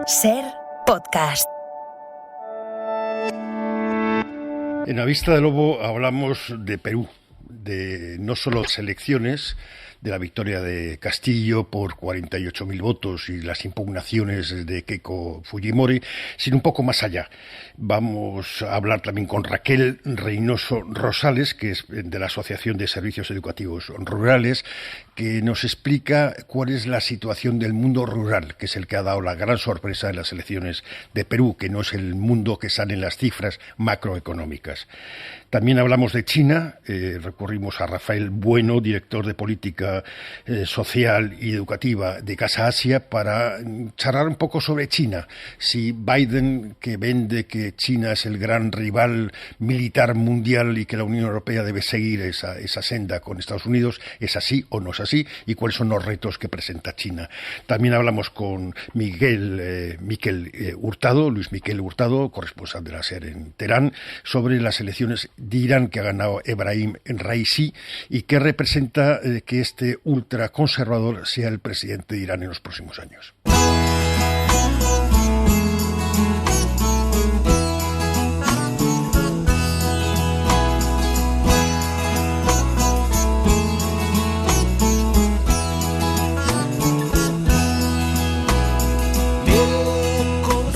SER Podcast. En La Vista del Lobo hablamos de Perú, de no solo selecciones, de la victoria de Castillo por 48.000 votos y las impugnaciones de Keiko Fujimori, sino un poco más allá. Vamos a hablar también con Raquel Reynoso Rosales, que es de la Asociación de Servicios Educativos Rurales, que nos explica cuál es la situación del mundo rural, que es el que ha dado la gran sorpresa en las elecciones de Perú, que no es el mundo que sale en las cifras macroeconómicas. También hablamos de China, recurrimos a Rafael Bueno, director de Política Social y Educativa de Casa Asia, para charlar un poco sobre China. Si Biden, que vende que China es el gran rival militar mundial y que la Unión Europea debe seguir esa senda con Estados Unidos, ¿es así o no es así? ¿Y cuáles son los retos que presenta China? También hablamos con Luis Miquel Hurtado, corresponsal de la SER en Teherán, sobre las elecciones de Irán que ha ganado Ebrahim Raisi y qué representa que este ultraconservador sea el presidente de Irán en los próximos años.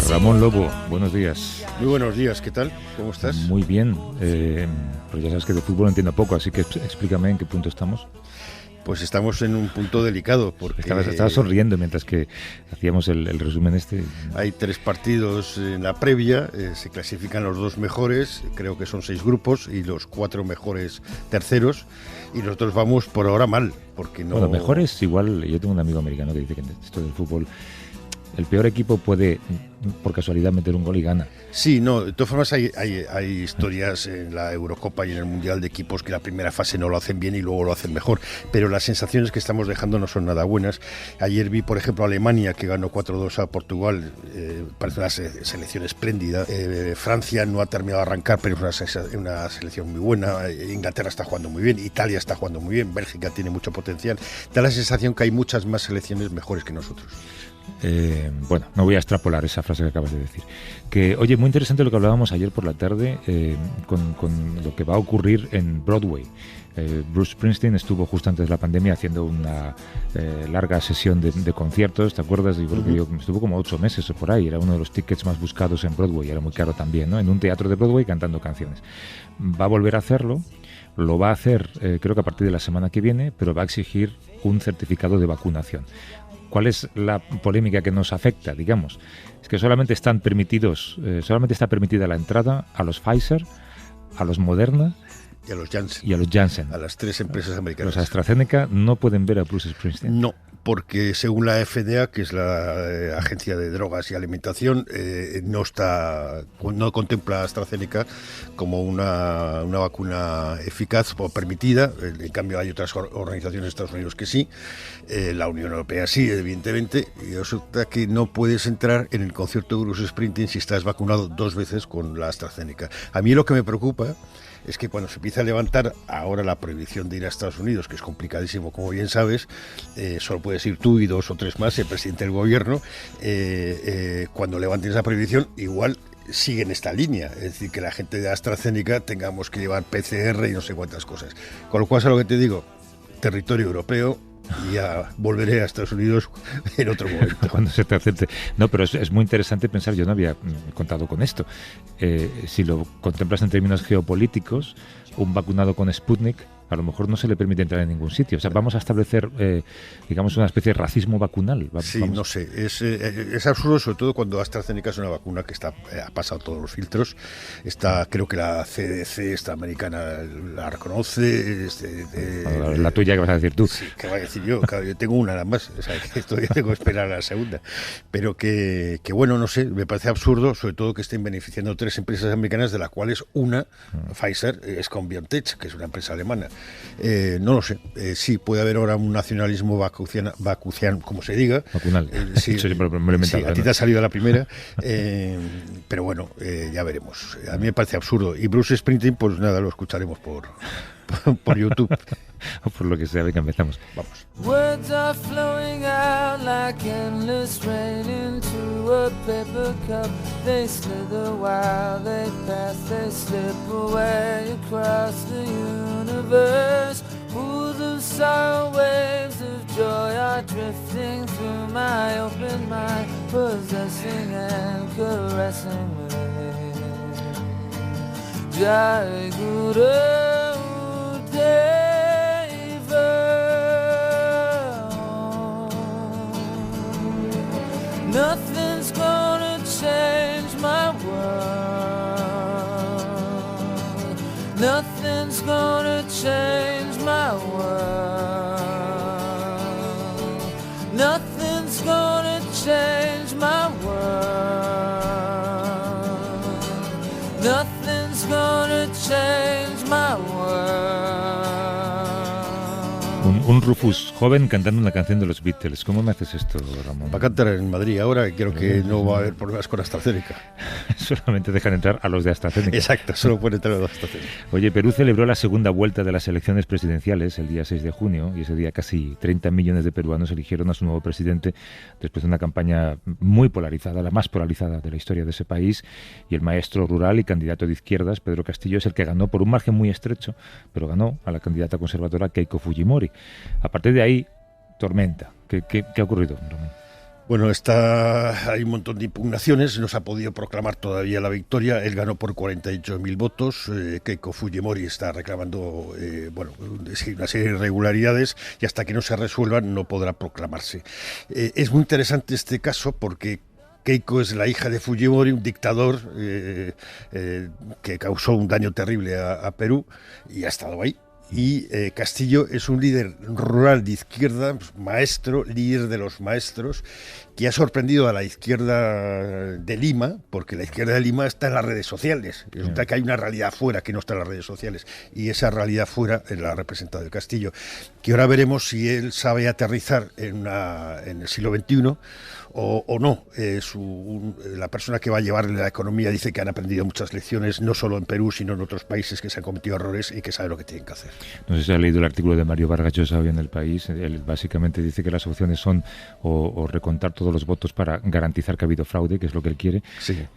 Ramón Lobo, buenos días. Muy buenos días, ¿qué tal? ¿Cómo estás? Muy bien, pero ya sabes que de fútbol entiendo poco, así que explícame en qué punto estamos. Pues estamos en un punto delicado porque... Estabas sonriendo mientras que hacíamos el resumen este. Hay 3 partidos en la previa, se clasifican los 2 mejores, creo que son 6 grupos, y los 4 mejores terceros, y nosotros vamos por ahora mal, porque no... Bueno, mejores igual, yo tengo un amigo americano que dice que esto del fútbol... El peor equipo puede, por casualidad, meter un gol y gana. Sí, no, de todas formas hay historias en la Eurocopa y en el Mundial de equipos que la primera fase no lo hacen bien y luego lo hacen mejor, pero las sensaciones que estamos dejando no son nada buenas. Ayer vi, por ejemplo, a Alemania, que ganó 4-2 a Portugal, parece una selección espléndida. Francia no ha terminado de arrancar, pero es una selección muy buena. Inglaterra está jugando muy bien, Italia está jugando muy bien, Bélgica tiene mucho potencial. Da la sensación que hay muchas más selecciones mejores que nosotros. Bueno, no voy a extrapolar esa frase que acabas de decir. Que, oye, muy interesante lo que hablábamos ayer por la tarde con lo que va a ocurrir en Broadway. Bruce Springsteen estuvo justo antes de la pandemia haciendo una larga sesión de conciertos, ¿te acuerdas? Y porque yo estuvo como 8 meses o por ahí, era uno de los tickets más buscados en Broadway, era muy caro también, ¿no? En un teatro de Broadway cantando canciones. Va a volver a hacerlo, lo va a hacer creo que a partir de la semana que viene, pero va a exigir un certificado de vacunación. ¿Cuál es la polémica que nos afecta, digamos? Es que solamente está permitida la entrada a los Pfizer, a los Moderna y a los Janssen. A las 3 empresas americanas. Los AstraZeneca no pueden ver a Bruce Springsteen. No, porque según la FDA, que es la Agencia de Drogas y Alimentación, no contempla a AstraZeneca como una vacuna eficaz o permitida. En cambio hay otras organizaciones de Estados Unidos que sí, la Unión Europea sí, evidentemente, y resulta que no puedes entrar en el concierto de Bruce Springsteen si estás vacunado 2 veces con la AstraZeneca. A mí lo que me preocupa es que cuando se empieza a levantar ahora la prohibición de ir a Estados Unidos, que es complicadísimo, como bien sabes, solo puedes ir tú y 2 o 3 más, el presidente del gobierno, cuando levanten esa prohibición, igual siguen esta línea, es decir, que la gente de AstraZeneca tengamos que llevar PCR y no sé cuántas cosas. Con lo cual, es lo que te digo, territorio europeo, y ya volveré a Estados Unidos en otro momento. Cuando se te acepte. No, pero es muy interesante pensar, yo no había contado con esto. Si lo contemplas en términos geopolíticos, un vacunado con Sputnik a lo mejor no se le permite entrar en ningún sitio. O sea, vamos a establecer, digamos, una especie de racismo vacunal. No sé. Es absurdo, sobre todo cuando AstraZeneca es una vacuna que ha pasado todos los filtros. Creo que la CDC, esta americana, la reconoce. La tuya, ¿qué vas a decir tú? Sí, ¿qué voy a decir yo? Claro, yo tengo una nada más. O sea, que todavía tengo que esperar a la segunda. Pero que bueno, no sé, me parece absurdo, sobre todo que estén beneficiando 3 empresas americanas, de las cuales una, Pfizer, es con BioNTech, que es una empresa alemana. No lo sé. Sí, puede haber ahora un nacionalismo vacuciano, como se diga. Vacunal. Sí, a ti te ha salido la primera. Pero bueno, ya veremos. A mí me parece absurdo. Y Bruce Springsteen, pues nada, lo escucharemos por YouTube. O por lo que sea, venga, empezamos. Vamos. Words are flowing out like endless rain into a paper cup. They slither while they pass, they slip away across the universe. Pools of sorrow, waves of joy are drifting through my open mind, possessing and caressing me. Jai Guru Deva. Nothing's gonna change my world. Nothing's gonna change my world. Nothing's gonna change my world. Nothing's gonna change my world. Un Rufus joven cantando una canción de los Beatles. ¿Cómo me haces esto, Ramón? Va a cantar en Madrid ahora, y creo que no va a haber problemas con AstraZeneca. Solamente dejan entrar a los de AstraZeneca. Exacto, solo pueden entrar a los de AstraZeneca. Oye, Perú celebró la segunda vuelta de las elecciones presidenciales el día 6 de junio y ese día casi 30 millones de peruanos eligieron a su nuevo presidente después de una campaña muy polarizada, la más polarizada de la historia de ese país, y el maestro rural y candidato de izquierdas, Pedro Castillo, es el que ganó por un margen muy estrecho, pero ganó a la candidata conservadora Keiko Fujimori. A partir de ahí, tormenta. ¿Qué ha ocurrido, Ramón? Bueno, hay un montón de impugnaciones, no se ha podido proclamar todavía la victoria. Él ganó por 48.000 votos, Keiko Fujimori está reclamando una serie de irregularidades y hasta que no se resuelvan no podrá proclamarse. Es muy interesante este caso porque Keiko es la hija de Fujimori, un dictador que causó un daño terrible a Perú y ha estado ahí. Y Castillo es un líder rural de izquierda, maestro, líder de los maestros, que ha sorprendido a la izquierda de Lima, porque la izquierda de Lima está en las redes sociales. Resulta que hay una realidad fuera que no está en las redes sociales, y esa realidad fuera la ha representado el Castillo, que ahora veremos si él sabe aterrizar en el siglo XXI o no. La persona que va a llevarle la economía dice que han aprendido muchas lecciones, no solo en Perú, sino en otros países que se han cometido errores y que saben lo que tienen que hacer. No sé si ha leído el artículo de Mario Vargas Llosa hoy en El País. Él básicamente dice que las opciones son o recontar todos los votos para garantizar que ha habido fraude, que es lo que él quiere, sí,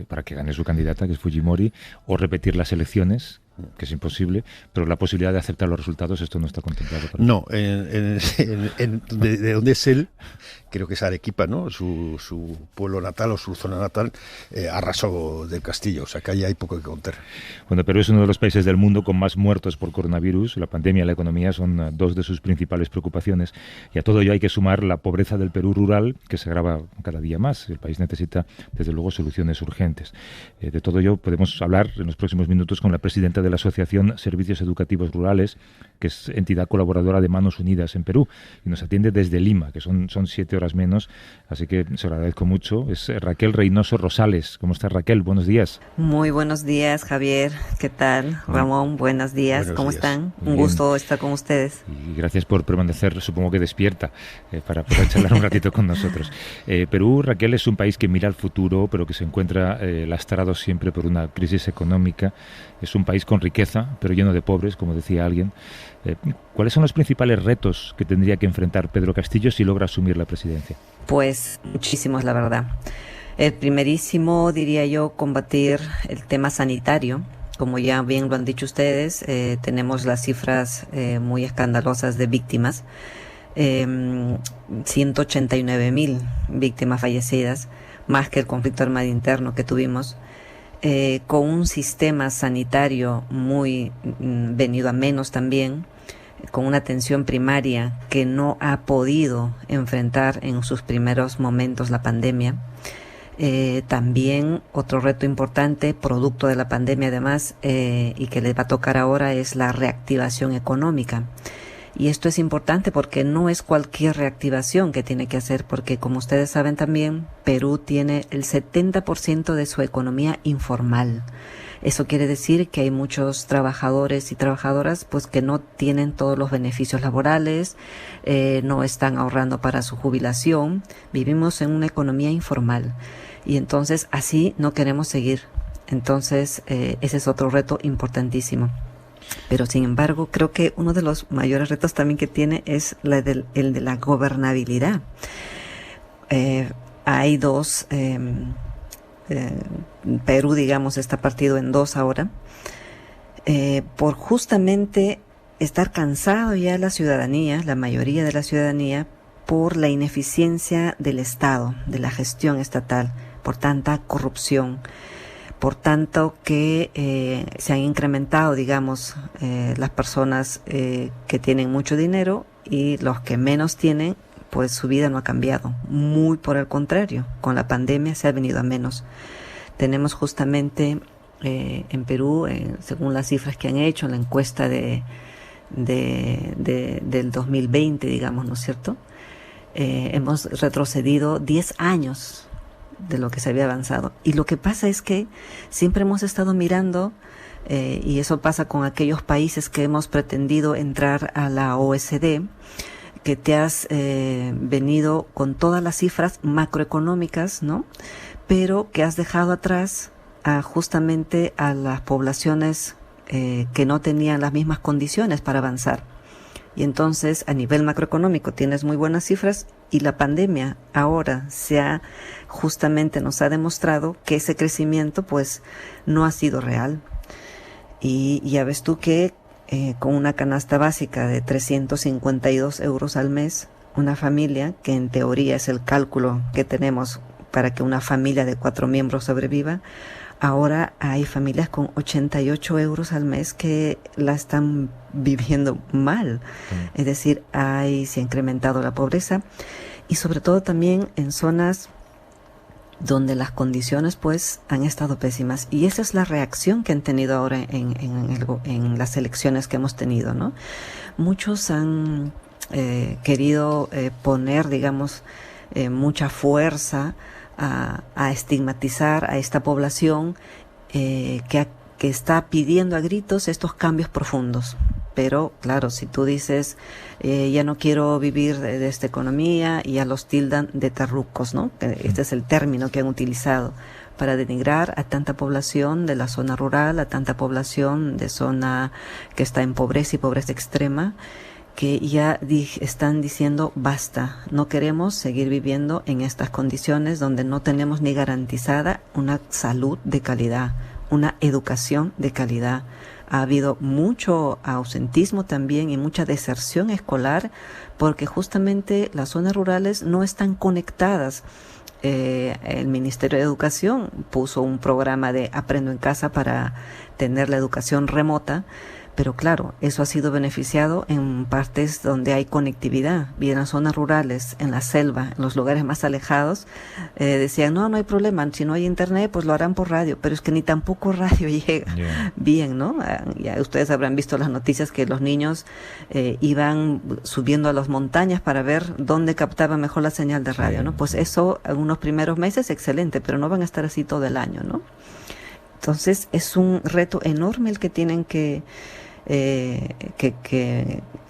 para que gane su candidata, que es Fujimori, o repetir las elecciones, que es imposible, pero la posibilidad de aceptar los resultados, esto no está contemplado. No, de donde es él, creo que es Arequipa, ¿no? Su pueblo natal o su zona natal, arrasó del Castillo, o sea que ahí hay poco que contar. Bueno, Perú es uno de los países del mundo con más muertos por coronavirus. La pandemia y la economía son dos de sus principales preocupaciones, y a todo ello hay que sumar la pobreza del Perú rural, que se agrava cada día más. El país necesita, desde luego, soluciones urgentes. De todo ello podemos hablar en los próximos minutos con la presidenta de la Asociación Servicios Educativos Rurales, que es entidad colaboradora de Manos Unidas en Perú, y nos atiende desde Lima, que son 7 horas menos, así que se lo agradezco mucho. Es Raquel Reynoso Rosales. ¿Cómo estás, Raquel? Buenos días. Muy buenos días, Javier. ¿Qué tal? Ramón, buenos días. ¿Cómo están? Un gusto estar con ustedes. Y gracias por permanecer, supongo que despierta, para poder charlar un ratito con nosotros. Perú, Raquel, es un país que mira al futuro, pero que se encuentra lastrado siempre por una crisis económica. Es un país con riqueza, pero lleno de pobres, como decía alguien. ¿Cuáles son los principales retos que tendría que enfrentar Pedro Castillo si logra asumir la presidencia? Pues muchísimos, la verdad. El primerísimo, diría yo, combatir el tema sanitario. Como ya bien lo han dicho ustedes, tenemos las cifras muy escandalosas de víctimas. 189.000 víctimas fallecidas, más que el conflicto armado interno que tuvimos. Con un sistema sanitario muy venido a menos también, con una atención primaria que no ha podido enfrentar en sus primeros momentos la pandemia. También otro reto importante, producto de la pandemia además, y que les va a tocar ahora, es la reactivación económica. Y esto es importante porque no es cualquier reactivación que tiene que hacer, porque como ustedes saben también, Perú tiene el 70% de su economía informal. Eso quiere decir que hay muchos trabajadores y trabajadoras pues que no tienen todos los beneficios laborales, no están ahorrando para su jubilación. Vivimos en una economía informal y entonces así no queremos seguir. Entonces ese es otro reto importantísimo. Pero sin embargo, creo que uno de los mayores retos también que tiene es el de la gobernabilidad. hay dos, Perú, digamos, está partido en dos ahora, por justamente estar cansado ya la ciudadanía, la mayoría de la ciudadanía, por la ineficiencia del Estado, de la gestión estatal, por tanta corrupción, por tanto que se han incrementado, digamos, las personas que tienen mucho dinero, y los que menos tienen, pues su vida no ha cambiado. Muy por el contrario, con la pandemia se ha venido a menos. Tenemos justamente en Perú, según las cifras que han hecho en la encuesta del 2020, digamos, ¿no es cierto? Hemos retrocedido 10 años de lo que se había avanzado. Y lo que pasa es que siempre hemos estado mirando, y eso pasa con aquellos países que hemos pretendido entrar a la OECD, que te has venido con todas las cifras macroeconómicas, ¿no? Pero que has dejado atrás justamente a las poblaciones que no tenían las mismas condiciones para avanzar. Y entonces, a nivel macroeconómico tienes muy buenas cifras, y la pandemia ahora justamente nos ha demostrado que ese crecimiento pues no ha sido real. Y ya ves tú que con una canasta básica de 352 euros al mes, una familia, que en teoría es el cálculo que tenemos para que una familia de 4 miembros sobreviva, ahora hay familias con 88 euros al mes que la están viviendo mal. Es decir, se ha incrementado la pobreza, y sobre todo también en zonas donde las condiciones pues han estado pésimas. Y esa es la reacción que han tenido ahora en las elecciones que hemos tenido, ¿no? Muchos han querido poner, digamos, mucha fuerza a estigmatizar a esta población que está pidiendo a gritos estos cambios profundos. Pero claro, si tú dices ya no quiero vivir de esta economía, ya los tildan de terrucos, ¿no? Este es el término que han utilizado para denigrar a tanta población de la zona rural, a tanta población de zona que está en pobreza y pobreza extrema, que ya están diciendo basta, no queremos seguir viviendo en estas condiciones donde no tenemos ni garantizada una salud de calidad, una educación de calidad. Ha habido mucho ausentismo también y mucha deserción escolar, porque justamente las zonas rurales no están conectadas. El Ministerio de Educación puso un programa de Aprendo en Casa para tener la educación remota, pero claro, eso ha sido beneficiado en partes donde hay conectividad. Y en las zonas rurales, en la selva, en los lugares más alejados, decían, no hay problema, si no hay internet, pues lo harán por radio. Pero es que ni tampoco radio llega bien, ¿no? Ya ustedes habrán visto las noticias que los niños iban subiendo a las montañas para ver dónde captaba mejor la señal de radio, ¿no? Pues eso, en unos primeros meses, excelente, pero no van a estar así todo el año, ¿no? Entonces, es un reto enorme el que tienen que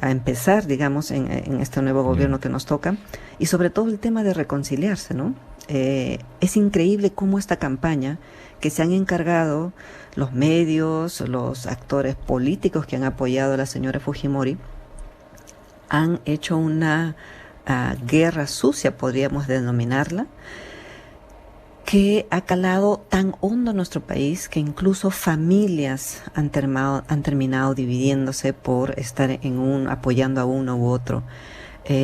a empezar, digamos, en este nuevo gobierno que nos toca, y sobre todo el tema de reconciliarse, ¿no? Es increíble cómo esta campaña que se han encargado los medios, los actores políticos que han apoyado a la señora Fujimori, han hecho una guerra sucia, podríamos denominarla, que ha calado tan hondo en nuestro país que incluso familias han terminado dividiéndose por estar apoyando a uno u otro.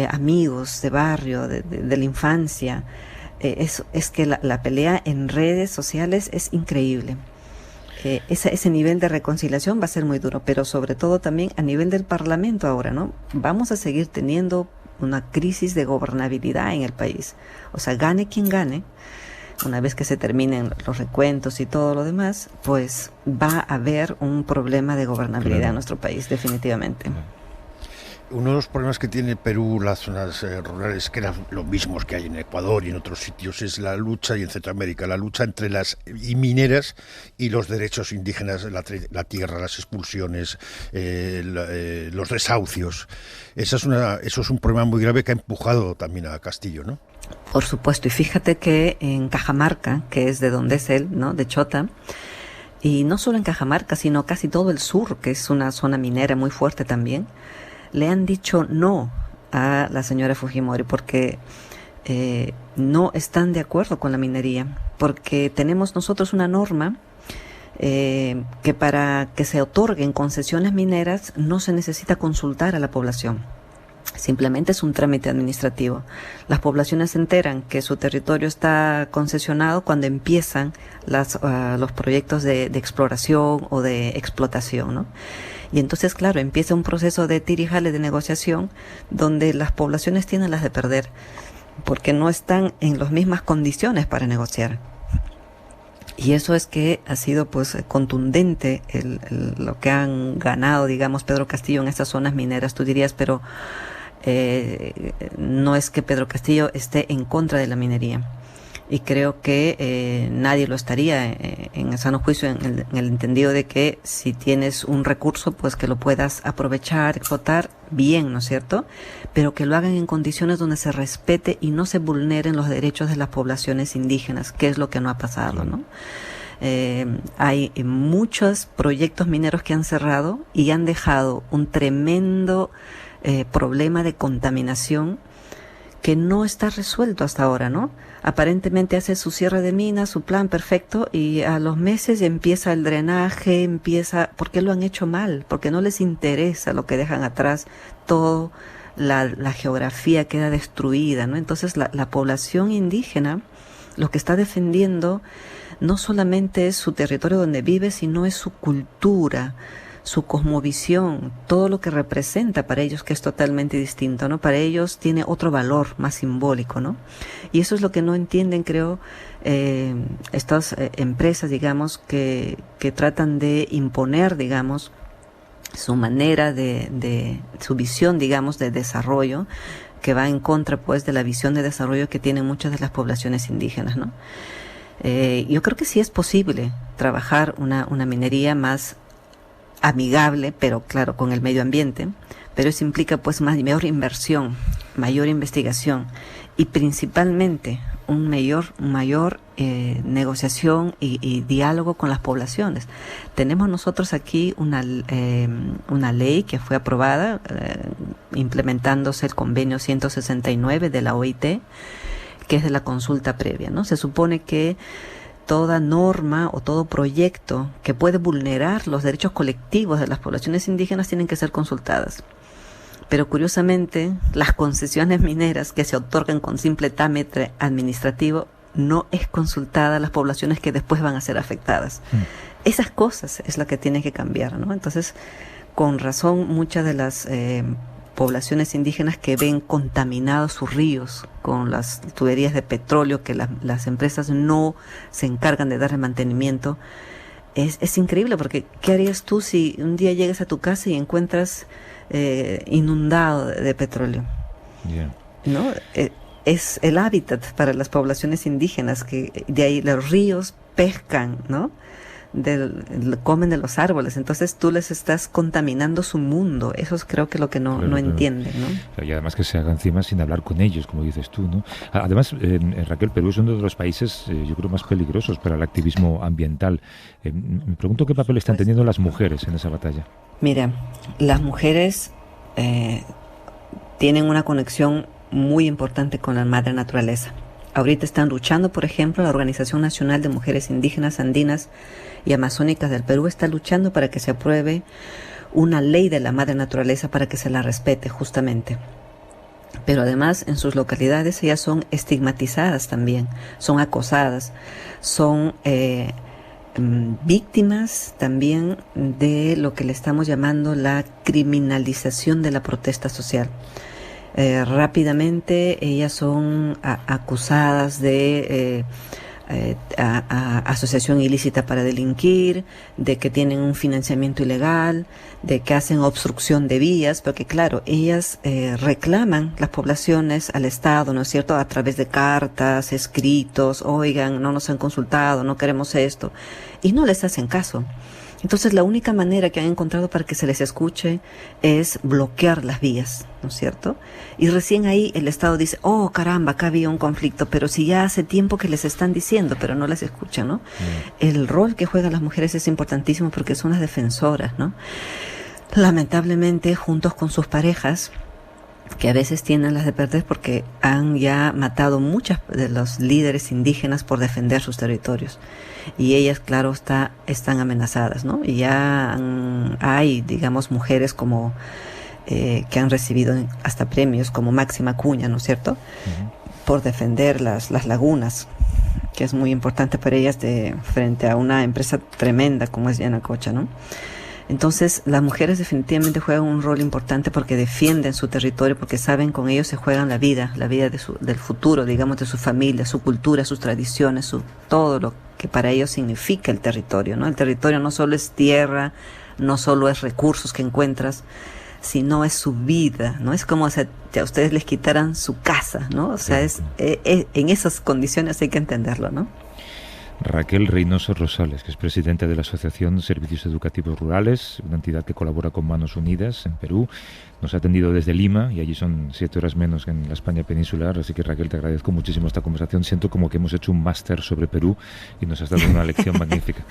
Amigos de barrio, de la infancia. Es que la pelea en redes sociales es increíble. Ese nivel de reconciliación va a ser muy duro, pero sobre todo también a nivel del Parlamento ahora, ¿no? Vamos a seguir teniendo una crisis de gobernabilidad en el país. O sea, gane quien gane, una vez que se terminen los recuentos y todo lo demás, pues va a haber un problema de gobernabilidad en nuestro país, definitivamente. Uno de los problemas que tiene Perú, las zonas rurales, que eran los mismos que hay en Ecuador y en otros sitios, es la lucha, y en Centroamérica, la lucha entre las mineras y los derechos indígenas, la tierra, las expulsiones, los desahucios. Eso es un problema muy grave que ha empujado también a Castillo, ¿no? Por supuesto, y fíjate que en Cajamarca, que es de donde es él, ¿no? De Chota, y no solo en Cajamarca, sino casi todo el sur, que es una zona minera muy fuerte también, le han dicho no a la señora Fujimori, porque no están de acuerdo con la minería, porque tenemos nosotros una norma que para que se otorguen concesiones mineras no se necesita consultar a la población. Simplemente es un trámite administrativo. Las poblaciones se enteran que su territorio está concesionado cuando empiezan los proyectos de exploración o de explotación, ¿no? Y entonces, claro, empieza un proceso de tira y jale de negociación donde las poblaciones tienen las de perder porque no están en las mismas condiciones para negociar. Y eso es que ha sido pues contundente lo que han ganado, digamos, Pedro Castillo en estas zonas mineras. Tú dirías, pero no es que Pedro Castillo esté en contra de la minería. Y creo que nadie lo estaría en sano juicio, en el entendido de que si tienes un recurso, pues que lo puedas aprovechar, explotar bien, ¿no es cierto? Pero que lo hagan en condiciones donde se respete y no se vulneren los derechos de las poblaciones indígenas, que es lo que no ha pasado, ¿no? Hay muchos proyectos mineros que han cerrado y han dejado un tremendo problema de contaminación que no está resuelto hasta ahora, ¿no? Aparentemente hace su cierre de minas, su plan perfecto, y a los meses empieza el drenaje, ¿por qué lo han hecho mal? Porque no les interesa lo que dejan atrás, todo la geografía queda destruida, ¿no? Entonces la población indígena lo que está defendiendo no solamente es su territorio donde vive, sino es su cultura, su cosmovisión, todo lo que representa para ellos, que es totalmente distinto, ¿no? Para ellos tiene otro valor más simbólico, ¿no? Y eso es lo que no entienden, creo, estas empresas, digamos, que tratan de imponer, digamos, su manera su visión, digamos, de desarrollo, que va en contra, pues, de la visión de desarrollo que tienen muchas de las poblaciones indígenas, ¿no? Yo creo que sí es posible trabajar una minería más amigable, pero claro, con el medio ambiente, pero eso implica pues mayor inversión, mayor investigación y principalmente un mayor negociación y diálogo con las poblaciones. Tenemos nosotros aquí una ley que fue aprobada, implementándose el convenio 169 de la OIT, que es de la consulta previa, ¿no? Se supone que toda norma o todo proyecto que puede vulnerar los derechos colectivos de las poblaciones indígenas tienen que ser consultadas. Pero curiosamente, las concesiones mineras que se otorgan con simple trámite administrativo no es consultada a las poblaciones que después van a ser afectadas. Esas cosas es la que tiene que cambiar, ¿no? Entonces, con razón, muchas de las poblaciones indígenas que ven contaminados sus ríos con las tuberías de petróleo que las empresas no se encargan de darle mantenimiento, es increíble, porque ¿qué harías tú si un día llegas a tu casa y encuentras inundado de petróleo? Yeah. ¿No? Es el hábitat para las poblaciones indígenas, que de ahí los ríos pescan, ¿no? Comen de los árboles, entonces tú les estás contaminando su mundo. Eso es, creo que lo que no entienden, ¿no? Y además que se haga encima sin hablar con ellos, como dices tú, ¿no? Además, Raquel, Perú es uno de los países, yo creo, más peligrosos para el activismo ambiental. Me pregunto qué papel están teniendo las mujeres en esa batalla. Mira, las mujeres tienen una conexión muy importante con la madre naturaleza. Ahorita están luchando, por ejemplo, la Organización Nacional de Mujeres Indígenas, Andinas y Amazónicas del Perú está luchando para que se apruebe una ley de la madre naturaleza para que se la respete justamente. Pero además en sus localidades ellas son estigmatizadas también, son acosadas, son víctimas también de lo que le estamos llamando la criminalización de la protesta social. Rápidamente ellas son acusadas de asociación ilícita para delinquir, de que tienen un financiamiento ilegal, de que hacen obstrucción de vías, porque claro, ellas reclaman las poblaciones al Estado, ¿no es cierto?, a través de cartas, escritos, oigan, no nos han consultado, no queremos esto, y no les hacen caso. Entonces la única manera que han encontrado para que se les escuche es bloquear las vías, ¿no es cierto? Y recién ahí el Estado dice, oh caramba, acá había un conflicto, pero si ya hace tiempo que les están diciendo, pero no les escuchan, ¿no? El rol que juegan las mujeres es importantísimo porque son las defensoras, ¿no? Lamentablemente, juntos con sus parejas, que a veces tienen las de perder porque han ya matado muchos de los líderes indígenas por defender sus territorios. Y ellas, claro, están amenazadas, ¿no? Y ya hay, digamos, mujeres como que han recibido hasta premios como Máxima Acuña, ¿no es cierto? Uh-huh. Por defender las lagunas, que es muy importante para ellas frente a una empresa tremenda como es Yanacocha, ¿no? Entonces, las mujeres definitivamente juegan un rol importante porque defienden su territorio, porque saben con ellos se juegan la vida del futuro, digamos, de su familia, su cultura, sus tradiciones, todo lo que para ellos significa el territorio, ¿no? El territorio no solo es tierra, no solo es recursos que encuentras, sino es su vida, ¿no? Es como si a ustedes les quitaran su casa, ¿no? O sea, en esas condiciones hay que entenderlo, ¿no? Raquel Reynoso Rosales, que es presidenta de la Asociación Servicios Educativos Rurales, una entidad que colabora con Manos Unidas en Perú. Nos ha atendido desde Lima y allí son 7 horas menos que en la España peninsular, así que Raquel, te agradezco muchísimo esta conversación. Siento como que hemos hecho un máster sobre Perú y nos has dado una lección magnífica.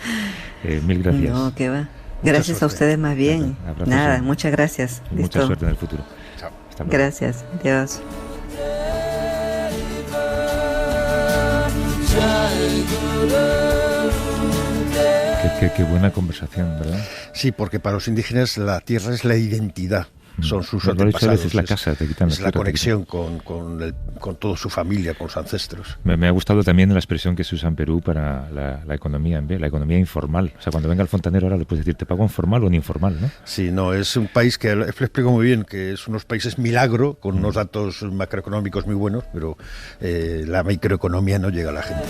Mil gracias. No, qué va. Gracias a ustedes más bien. Nada, muchas gracias. Y mucha suerte en el futuro. Chao. Hasta luego. Gracias. Adiós. Qué buena conversación, ¿verdad? Sí, porque para los indígenas la tierra es la identidad. Son sus antepasados. Es la casa, te quitan es la conexión con toda su familia, con sus ancestros. Me ha gustado también la expresión que se usa en Perú para la economía, la economía informal. O sea, cuando venga el fontanero ahora le puedes decir, ¿te pago en formal o en informal, no? Sí, no, es un país que, le explico muy bien, que es unos países milagro, con unos datos macroeconómicos muy buenos, pero la microeconomía no llega a la gente.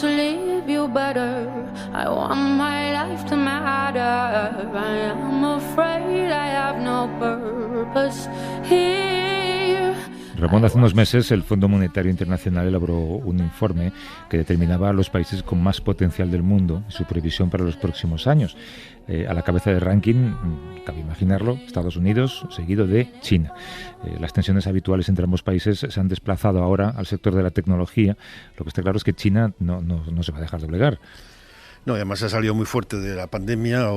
To leave you better, I want my life to matter. I am afraid I have no purpose here. Ramón, hace unos meses el Fondo Monetario Internacional elaboró un informe que determinaba a los países con más potencial del mundo y su previsión para los próximos años. A la cabeza del ranking, cabe imaginarlo, Estados Unidos, seguido de China. Las tensiones habituales entre ambos países se han desplazado ahora al sector de la tecnología. Lo que está claro es que China no se va a dejar doblegar. No, además ha salido muy fuerte de la pandemia,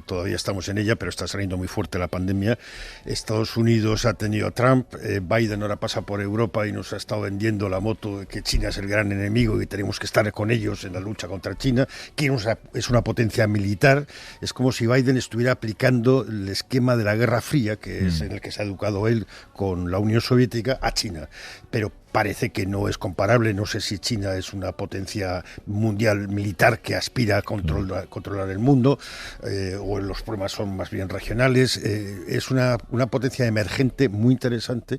todavía estamos en ella, pero está saliendo muy fuerte la pandemia. Estados Unidos ha tenido a Trump, Biden ahora pasa por Europa y nos ha estado vendiendo la moto de que China es el gran enemigo y tenemos que estar con ellos en la lucha contra China. que es una potencia militar. Es como si Biden estuviera aplicando el esquema de la Guerra Fría, que es en el que se ha educado él con la Unión Soviética, a China. Pero parece que no es comparable. No sé si China es una potencia mundial militar que aspira a controlar el mundo, o los problemas son más bien regionales. Es una potencia emergente muy interesante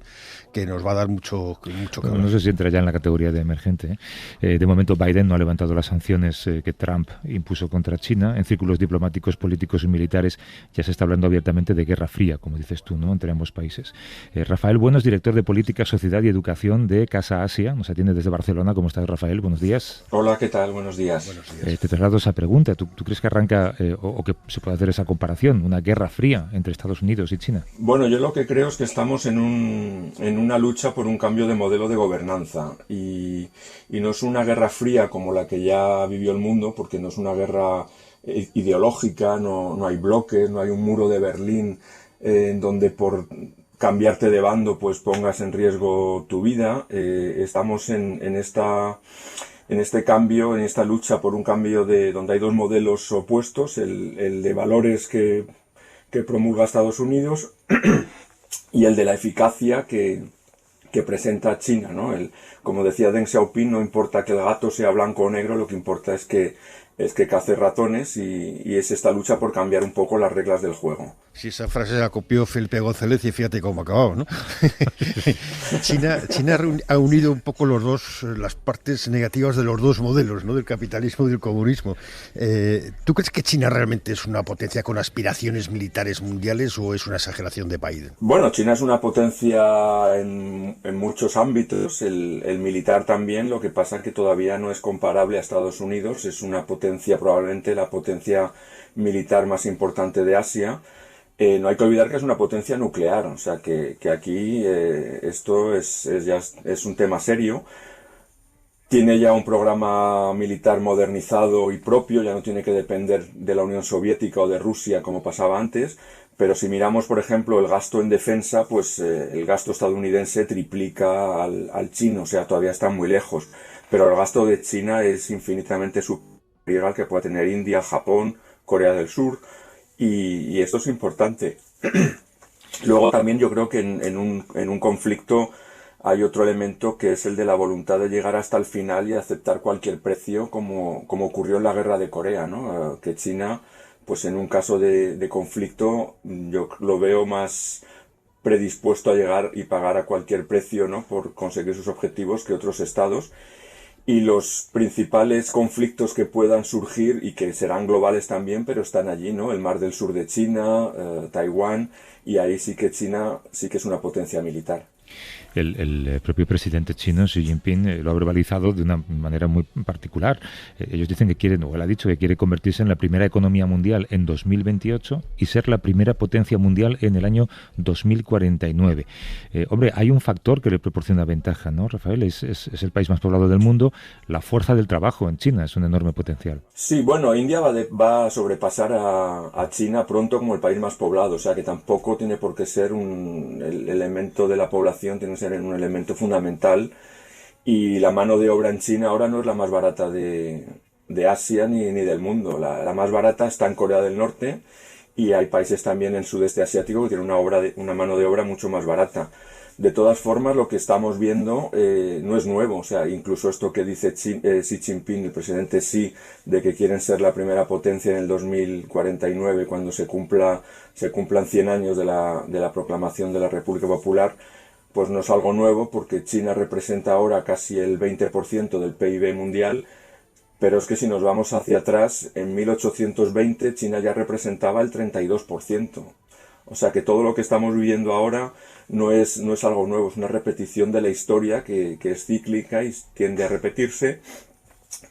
que nos va a dar mucho que hablar. No sé si entra ya en la categoría de emergente. De momento Biden no ha levantado las sanciones que Trump impuso contra China. En círculos diplomáticos, políticos y militares ya se está hablando abiertamente de guerra fría, como dices tú, ¿no?, entre ambos países. Rafael Bueno es director de Política, Sociedad y Educación de Casa Asia. Nos atiende desde Barcelona. ¿Cómo estás, Rafael? Buenos días. Hola, ¿qué tal? Buenos días. Te traslado esa pregunta. ¿Tú crees que arranca o que se puede hacer esa comparación, una guerra fría entre Estados Unidos y China? Bueno, yo lo que creo es que estamos en una lucha por un cambio de modelo de gobernanza y no es una guerra fría como la que ya vivió el mundo, porque no es una guerra ideológica, no hay bloques, no hay un muro de Berlín en donde por cambiarte de bando pues pongas en riesgo tu vida. Estamos en este cambio, en esta lucha por un cambio donde hay dos modelos opuestos, el de valores que promulga Estados Unidos y el de la eficacia que presenta China, ¿no? Como decía Deng Xiaoping, no importa que el gato sea blanco o negro, lo que importa es que cace ratones, y es esta lucha por cambiar un poco las reglas del juego. Si esa frase la copió Felipe González y fíjate cómo ha acabado, ¿no? China ha unido un poco las partes negativas de los dos modelos, ¿no? Del capitalismo y del comunismo. ¿Tú crees que China realmente es una potencia con aspiraciones militares mundiales o es una exageración de Biden? Bueno, China es una potencia en muchos ámbitos, el militar también, lo que pasa es que todavía no es comparable a Estados Unidos, es una potencia, probablemente la potencia militar más importante de Asia. No hay que olvidar que es una potencia nuclear, o sea que aquí esto es un tema serio. Tiene ya un programa militar modernizado y propio, ya no tiene que depender de la Unión Soviética o de Rusia como pasaba antes, pero si miramos, por ejemplo, el gasto en defensa, pues el gasto estadounidense triplica al chino, o sea, todavía están muy lejos, pero el gasto de China es infinitamente superior al que pueda tener India, Japón, Corea del Sur. Y esto es importante. Luego también yo creo que en un conflicto hay otro elemento que es el de la voluntad de llegar hasta el final y aceptar cualquier precio, como ocurrió en la guerra de Corea, ¿no? Que China, pues en un caso de conflicto, yo lo veo más predispuesto a llegar y pagar a cualquier precio, ¿no? Por conseguir sus objetivos que otros estados. Y los principales conflictos que puedan surgir y que serán globales también, pero están allí, ¿no? El Mar del Sur de China, Taiwán, y ahí sí que China sí que es una potencia militar. El propio presidente chino, Xi Jinping, lo ha verbalizado de una manera muy particular. Ellos dicen que quieren, o él ha dicho que quiere convertirse en la primera economía mundial en 2028 y ser la primera potencia mundial en el año 2049. Hombre, hay un factor que le proporciona ventaja, ¿no, Rafael? Es el país más poblado del mundo. La fuerza del trabajo en China es un enorme potencial. Sí, bueno, India va a sobrepasar a China pronto como el país más poblado, o sea que tampoco tiene por qué ser el elemento de la población, tiene que ser un elemento fundamental, y la mano de obra en China ahora no es la más barata de Asia ni del mundo. La más barata está en Corea del Norte, y hay países también en el sudeste asiático que tienen una mano de obra mucho más barata. De todas formas, lo que estamos viendo no es nuevo, o sea, incluso esto que dice Xi Jinping, el presidente Xi, de que quieren ser la primera potencia en el 2049, cuando se cumplan 100 años de la proclamación de la República Popular, pues no es algo nuevo, porque China representa ahora casi el 20% del PIB mundial, pero es que si nos vamos hacia atrás, en 1820 China ya representaba el 32%. O sea que todo lo que estamos viviendo ahora no es algo nuevo, es una repetición de la historia que es cíclica y tiende a repetirse,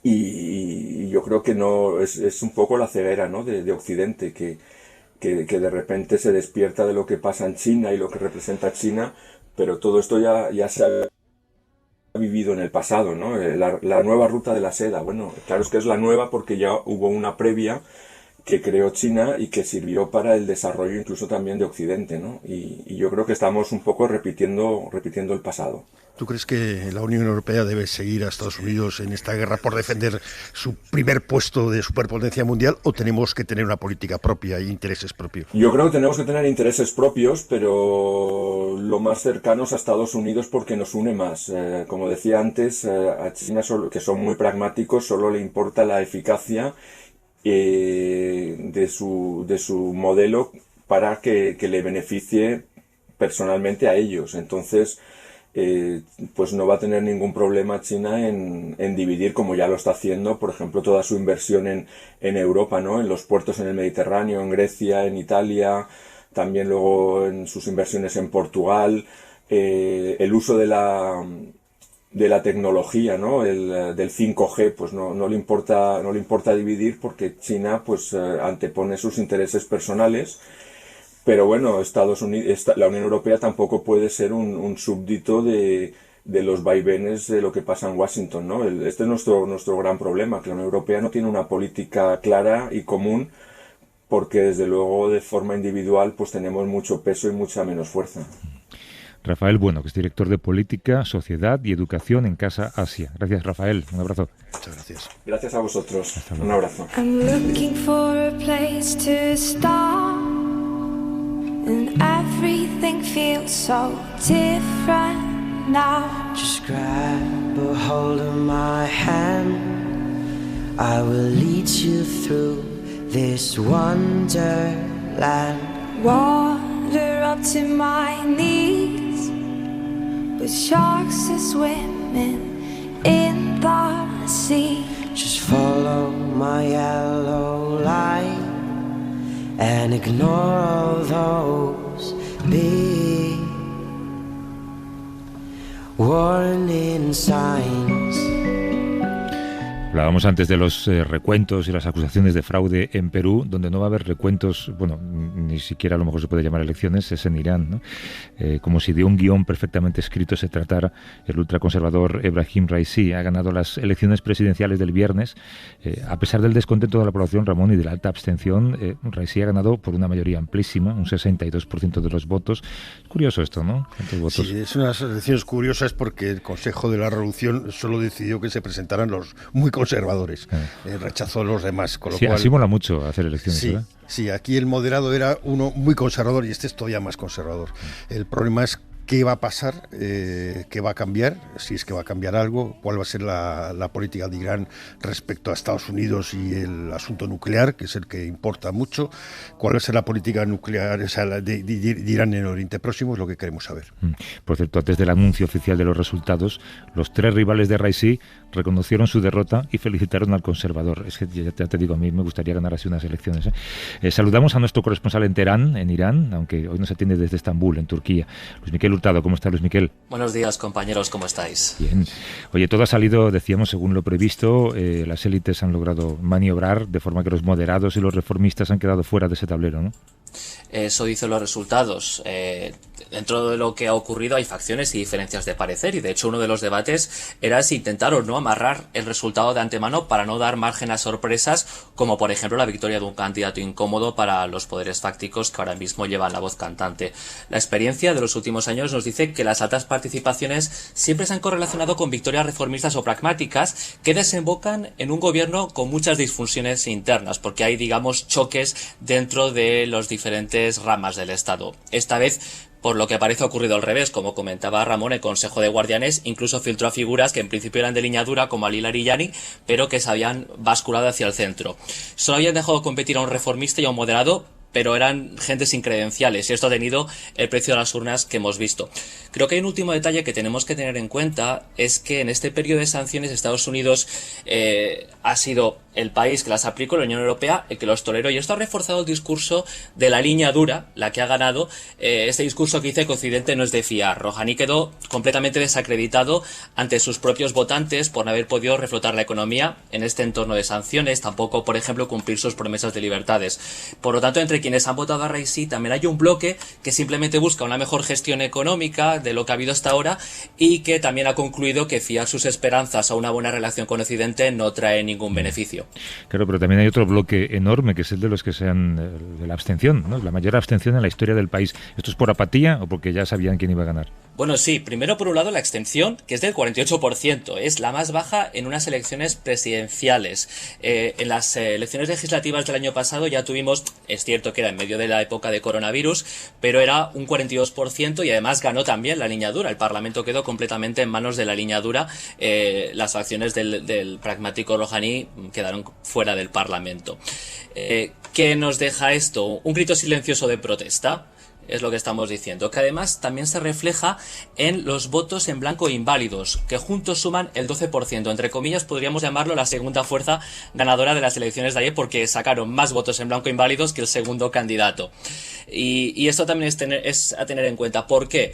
y yo creo que no es un poco la ceguera, ¿no? de Occidente, que de repente se despierta de lo que pasa en China y lo que representa China, pero todo esto ya se ha vivido en el pasado, ¿no? La nueva ruta de la seda, bueno, claro, es que es la nueva porque ya hubo una previa que creó China y que sirvió para el desarrollo incluso también de Occidente, ¿no? Y yo creo que estamos un poco repitiendo el pasado. ¿Tú crees que la Unión Europea debe seguir a Estados Unidos en esta guerra por defender su primer puesto de superpotencia mundial, o tenemos que tener una política propia e intereses propios? Yo creo que tenemos que tener intereses propios, pero lo más cercanos a Estados Unidos porque nos une más. Como decía antes, a China, que son muy pragmáticos, solo le importa la eficacia de su modelo para que le beneficie personalmente a ellos. Entonces, pues no va a tener ningún problema China en dividir, como ya lo está haciendo, por ejemplo, toda su inversión en Europa, ¿no? En los puertos en el Mediterráneo, en Grecia, en Italia, también luego en sus inversiones en Portugal, el uso de la tecnología, ¿no? Del 5G, pues no le importa dividir, porque China pues antepone sus intereses personales. Pero bueno, la Unión Europea tampoco puede ser un súbdito de los vaivenes de lo que pasa en Washington, ¿no? Este es nuestro gran problema, que la Unión Europea no tiene una política clara y común, porque desde luego de forma individual pues tenemos mucho peso y mucha menos fuerza. Rafael Bueno, que es director de Política, Sociedad y Educación en Casa Asia. Gracias, Rafael. Un abrazo. Muchas gracias. Gracias a vosotros. Un abrazo. I'm looking for a place to start, and everything feels so different now. Just grab a hold of my hand, I will lead you through this wonderland. Water up to my knees, with sharks are swimming in the sea. Just follow my yellow light and ignore all those big warning signs. Hablábamos antes de los recuentos y las acusaciones de fraude en Perú, donde no va a haber recuentos, bueno, ni siquiera a lo mejor se puede llamar elecciones, es en Irán, ¿no? Como si de un guión perfectamente escrito se tratara. El ultraconservador Ebrahim Raisi ha ganado las elecciones presidenciales del viernes. A pesar del descontento de la población, Ramón, y de la alta abstención, Raisi ha ganado por una mayoría amplísima, un 62% de los votos. Es curioso esto, ¿no? ¿Cuántos votos? Sí, es unas elecciones curiosas porque el Consejo de la Revolución solo decidió que se presentaran los muy conservadores, rechazó a los demás, con lo cual... Así mola mucho hacer elecciones, sí, ¿verdad? Sí, aquí el moderado era uno muy conservador y este es todavía más conservador. El problema es qué va a pasar, qué va a cambiar, si es que va a cambiar algo, cuál va a ser la política de Irán respecto a Estados Unidos y el asunto nuclear, que es el que importa mucho, cuál va a ser la política nuclear, o sea, de Irán en el Oriente Próximo, es lo que queremos saber. Por cierto, antes del anuncio oficial de los resultados, los tres rivales de Raisi reconocieron su derrota y felicitaron al conservador. Es que ya te digo, a mí me gustaría ganar así unas elecciones. Saludamos a nuestro corresponsal en Teherán, en Irán, aunque hoy nos atiende desde Estambul, en Turquía. Luis Miquel Hurtado, ¿cómo está Luis Miquel? Buenos días, compañeros, ¿cómo estáis? Bien. Oye, todo ha salido, decíamos, según lo previsto. Las élites han logrado maniobrar de forma que los moderados y los reformistas han quedado fuera de ese tablero, ¿no? Eso dicen los resultados. Dentro de lo que ha ocurrido hay facciones y diferencias de parecer, y de hecho uno de los debates era si intentar o no amarrar el resultado de antemano para no dar margen a sorpresas, como por ejemplo la victoria de un candidato incómodo para los poderes fácticos que ahora mismo llevan la voz cantante. La experiencia de los últimos años nos dice que las altas participaciones siempre se han correlacionado con victorias reformistas o pragmáticas que desembocan en un gobierno con muchas disfunciones internas, porque hay, digamos, choques dentro de los diferentes ramas del Estado. Esta vez, por lo que parece, ha ocurrido al revés. Como comentaba Ramón, el Consejo de Guardianes incluso filtró a figuras que en principio eran de línea dura, como Ali Larijani, pero que se habían basculado hacia el centro. Solo habían dejado competir a un reformista y a un moderado, pero eran gente sin credenciales, y esto ha tenido el precio de las urnas que hemos visto. Creo que hay un último detalle que tenemos que tener en cuenta, es que en este periodo de sanciones Estados Unidos ha sido el país que las aplicó, la Unión Europea, el que los toleró, y esto ha reforzado el discurso de la línea dura, la que ha ganado, este discurso que dice que Occidente no es de fiar. Rouhani quedó completamente desacreditado ante sus propios votantes por no haber podido reflotar la economía en este entorno de sanciones, tampoco, por ejemplo, cumplir sus promesas de libertades. Por lo tanto, entre quienes han votado a Raisi también hay un bloque que simplemente busca una mejor gestión económica de lo que ha habido hasta ahora, y que también ha concluido que fiar sus esperanzas a una buena relación con Occidente no trae ningún beneficio. Claro, pero también hay otro bloque enorme, que es el de los que sean de la abstención, ¿no? La mayor abstención en la historia del país. ¿Esto es por apatía o porque ya sabían quién iba a ganar? Bueno, sí, primero por un lado la abstención, que es del 48%, es la más baja en unas elecciones presidenciales. En las elecciones legislativas del año pasado ya tuvimos, es cierto que era en medio de la época de coronavirus, pero era un 42%, y además ganó también la línea dura. El Parlamento quedó completamente en manos de la línea dura. Las facciones del pragmático Rouhani quedaron fuera del Parlamento. ¿Qué nos deja esto? Un grito silencioso de protesta. Es lo que estamos diciendo, que además también se refleja en los votos en blanco e inválidos, que juntos suman el 12%, entre comillas podríamos llamarlo la segunda fuerza ganadora de las elecciones de ayer, porque sacaron más votos en blanco e inválidos que el segundo candidato. Y esto también es a tener en cuenta, porque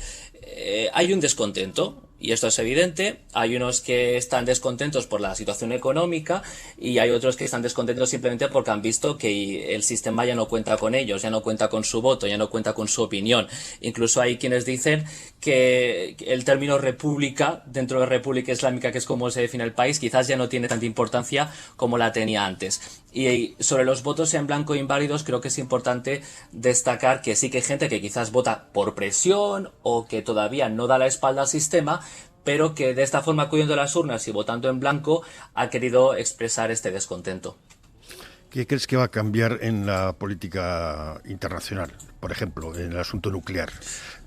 hay un descontento, y esto es evidente. Hay unos que están descontentos por la situación económica, y hay otros que están descontentos simplemente porque han visto que el sistema ya no cuenta con ellos, ya no cuenta con su voto, ya no cuenta con su opinión. Incluso hay quienes dicen que el término república, dentro de República Islámica, que es como se define el país, quizás ya no tiene tanta importancia como la tenía antes. Y sobre los votos en blanco e inválidos, creo que es importante destacar que sí que hay gente que quizás vota por presión o que todavía no da la espalda al sistema, pero que de esta forma, acudiendo a las urnas y votando en blanco, ha querido expresar este descontento. ¿Qué crees que va a cambiar en la política internacional? Por ejemplo, en el asunto nuclear.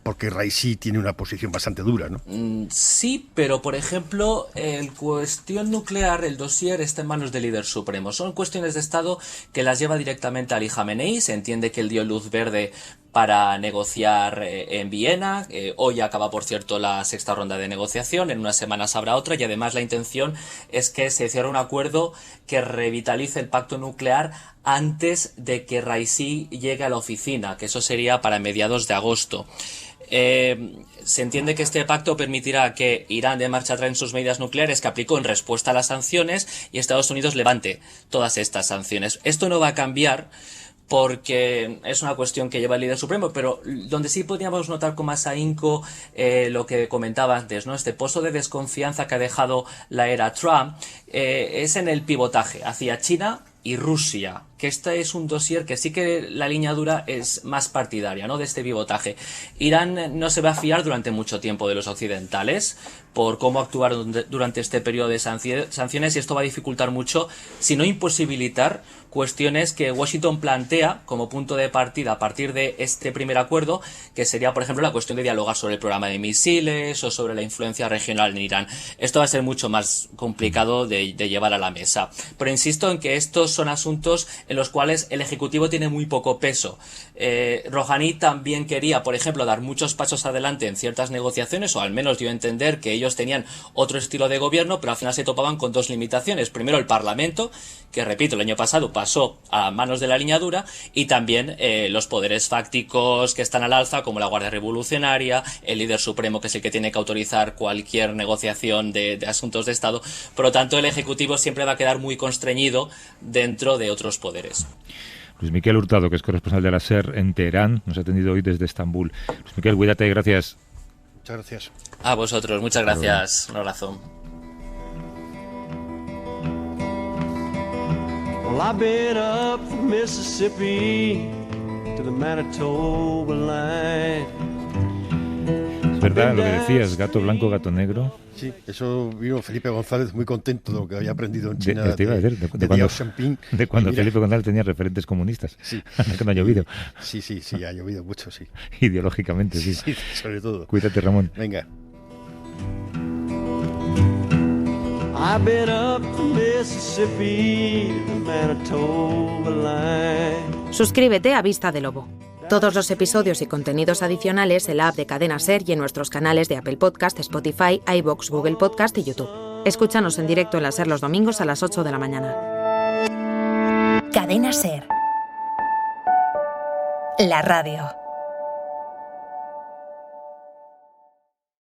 porque Raisi tiene una posición bastante dura, ¿no? Sí, pero por ejemplo, en cuestión nuclear, el dossier está en manos del líder supremo. Son cuestiones de Estado que las lleva directamente Ali Jamenei. Se entiende que él dio luz verde para negociar en Viena. Hoy acaba, por cierto, la 6ª ronda de negociación. En unas semanas habrá otra, y además la intención es que se cierre un acuerdo que revitalice el pacto nuclear antes de que Raisi llegue a la oficina, que eso sería para mediados de agosto. Se entiende que este pacto permitirá que Irán dé marcha atrás en sus medidas nucleares que aplicó en respuesta a las sanciones y Estados Unidos levante todas estas sanciones. Esto no va a cambiar porque es una cuestión que lleva el líder supremo, pero donde sí podríamos notar con más ahínco lo que comentaba antes, ¿no? Este pozo de desconfianza que ha dejado la era Trump es en el pivotaje hacia China y Rusia, que este es un dossier que sí que la línea dura es más partidaria, ¿no?, de este pivotaje. Irán no se va a fiar durante mucho tiempo de los occidentales por cómo actuaron durante este periodo de sanciones, y esto va a dificultar mucho, si no imposibilitar, cuestiones que Washington plantea como punto de partida a partir de este primer acuerdo, que sería, por ejemplo, la cuestión de dialogar sobre el programa de misiles o sobre la influencia regional en Irán. Esto va a ser mucho más complicado de llevar a la mesa. Pero insisto en que estos son asuntos en los cuales el Ejecutivo tiene muy poco peso. Rouhani también quería, por ejemplo, dar muchos pasos adelante en ciertas negociaciones, o al menos dio a entender que ellos tenían otro estilo de gobierno, pero al final se topaban con dos limitaciones. Primero, el Parlamento, que, repito, el año pasado pasó a manos de la línea dura, y también los poderes fácticos que están al alza, como la Guardia Revolucionaria, el líder supremo, que es el que tiene que autorizar cualquier negociación de asuntos de Estado. Por lo tanto, el Ejecutivo siempre va a quedar muy constreñido dentro de otros poderes. Luis Miquel Hurtado, que es corresponsal de la SER en Teherán, nos ha atendido hoy desde Estambul. Luis Miquel, cuídate y gracias. Muchas gracias. A vosotros, muchas gracias. Un abrazo. Well, I've been up from Mississippi to the Manitoba line. Es verdad lo que decías, gato blanco, gato negro. Sí, eso vino Felipe González muy contento de lo que había aprendido en China de cuando Felipe González tenía referentes comunistas. Sí. Que no ha llovido. Sí, ha llovido mucho, sí. Ideológicamente, sí. Sí, sobre todo. Cuídate, Ramón. Venga. I've been up from Mississippi to the Manitoba line. Suscríbete a Vista de Lobo. Todos los episodios y contenidos adicionales en la app de Cadena SER y en nuestros canales de Apple Podcast, Spotify, iVoox, Google Podcast y YouTube. Escúchanos en directo en la SER los domingos a las 8 de la mañana. Cadena SER. La radio.